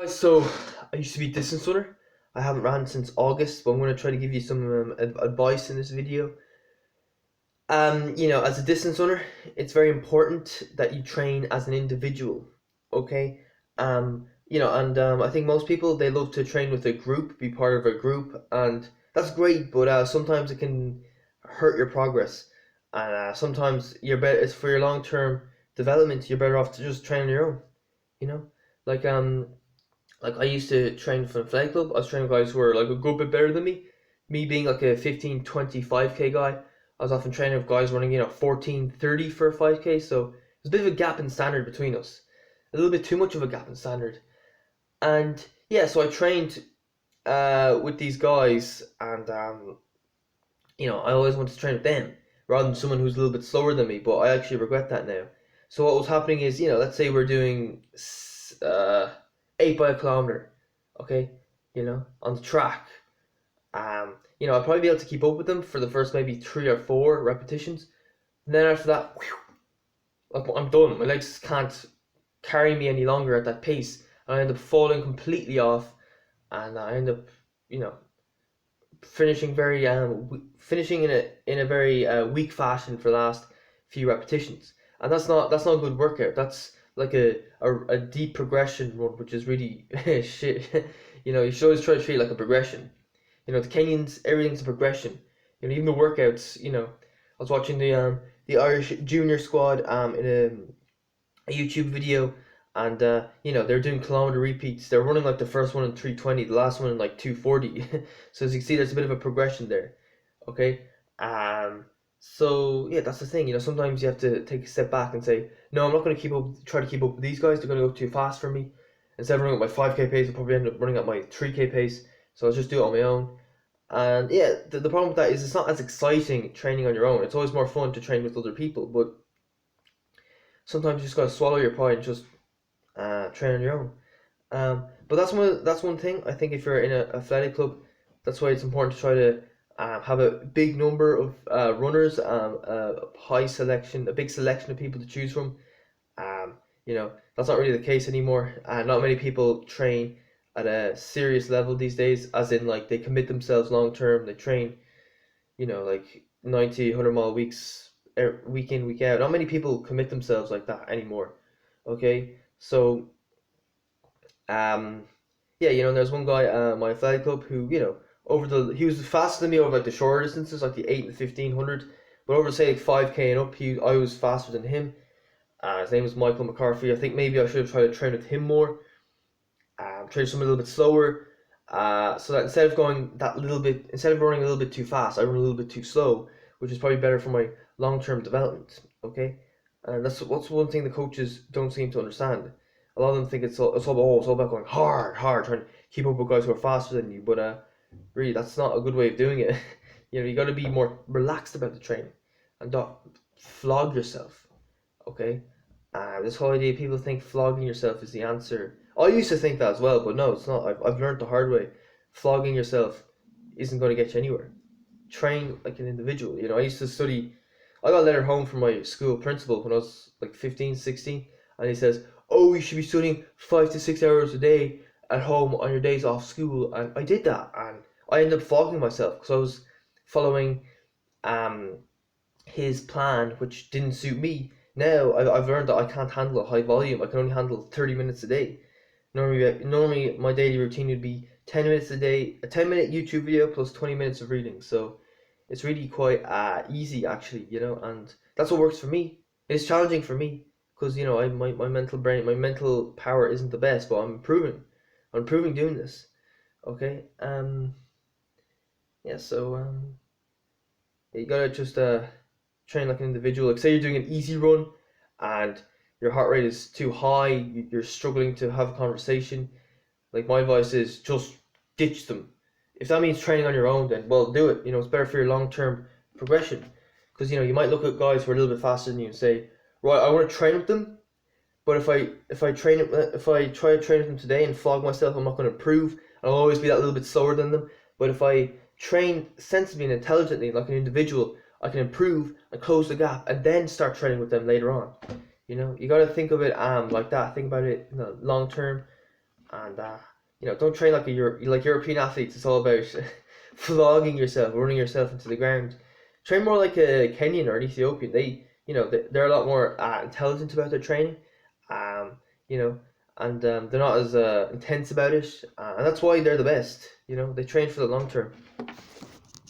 So I used to be a distance runner. I haven't ran since August, but I'm going to try to give you some advice in this video. As a distance runner, it's very important that you train as an individual. Okay. I think most people they love to train with a group, be part of a group, and that's great. But sometimes it can hurt your progress, and sometimes you're better. It's for your long term development. You're better off to just train on your own. You know, like um like I used to train for the flight club. I was training guys who were like a good bit better than me. Me being like a 15, 25K guy, I was often training with guys running, 14, 30 for a 5K. So there's a bit of a gap in standard between us. A little bit too much of a gap in standard. And yeah, so I trained with these guys, and I always wanted to train with them rather than someone who's a little bit slower than me. But I actually regret that now. So what was happening is, let's say we're doing 8 by a kilometer, okay, on the track. I'd probably be able to keep up with them for the first maybe 3 or 4 repetitions. And then after that, whew, like I'm done. My legs can't carry me any longer at that pace. And I end up falling completely off, and I end up, you know, finishing in a very weak fashion for the last few repetitions, and that's not a good workout. That's like a deep progression run, which is really shit. You should always try to treat it like a progression. The Kenyans, everything's a progression. Even the workouts. I was watching the Irish junior squad in a YouTube video, and they're doing kilometer repeats. They're running like the first one in 3:20, the last one in like 2:40. So as you can see, there's a bit of a progression there. Okay. So yeah, that's the thing. Sometimes you have to take a step back and say, no, I'm not going to try to keep up with these guys. They're going to go too fast for me. Instead of running at my 5K pace, I'll probably end up running at my 3K pace. So I'll just do it on my own. And yeah, the problem with that is it's not as exciting training on your own. It's always more fun to train with other people, but sometimes you just gotta swallow your pride and just train on your own. But that's one thing. I think if you're in a athletic club, that's why it's important to try to have a big number of runners, a big selection of people to choose from. That's not really the case anymore. Not many people train at a serious level these days, as in like they commit themselves long term. They train, like 90, 100 mile weeks, week in, week out. Not many people commit themselves like that anymore. Okay, so um, yeah, there's one guy, my flag club, who he was faster than me over like the shorter distances, like the 8 and 1500. But over say like 5K and up, I was faster than him. His name was Michael McCarthy. I think maybe I should have tried to train with him more. Train something a little bit slower. So that instead of running a little bit too fast, I run a little bit too slow, which is probably better for my long-term development. Okay, and that's one thing the coaches don't seem to understand. A lot of them think it's all about going hard, hard, trying to keep up with guys who are faster than you. But really, that's not a good way of doing it. You got to be more relaxed about the training and not flog yourself. Okay, this whole idea people think flogging yourself is the answer. I used to think that as well, but no, it's not. I've learned the hard way. Flogging yourself isn't going to get you anywhere. Train like an individual. I used to study. I got a letter home from my school principal when I was like 15, 16, and he says, "Oh, you should be studying 5 to 6 hours a day at home on your days off school." And I did that, and I ended up flogging myself because I was following um his plan, which didn't suit me. Now I've learned that I can't handle a high volume. I can only handle 30 minutes a day. Normally my daily routine would be 10 minutes a day, a 10-minute YouTube video plus 20 minutes of reading. So it's really quite easy actually, and that's what works for me. It's challenging for me because my mental power isn't the best, but I'm improving. I'm improving doing this. Okay. Yeah. So you gotta just train like an individual. Like say you're doing an easy run and your heart rate is too high, you're struggling to have a conversation. Like my advice is just ditch them. If that means training on your own, then well, do it. It's better for your long term progression. Because you might look at guys who are a little bit faster than you and say, right, I want to train with them, but if I try to train with them today and flog myself, I'm not going to improve. I'll always be that little bit slower than them. But if I train sensibly and intelligently, like an individual, I can improve and close the gap, and then start training with them later on. You got to think of it like that. Think about it long term. and don't train like like European athletes. It's all about flogging yourself, running yourself into the ground. Train more like a Kenyan or an Ethiopian. They're a lot more intelligent about their training, um, you know, and they're not as intense about it, and that's why they're the best. They train for the long term.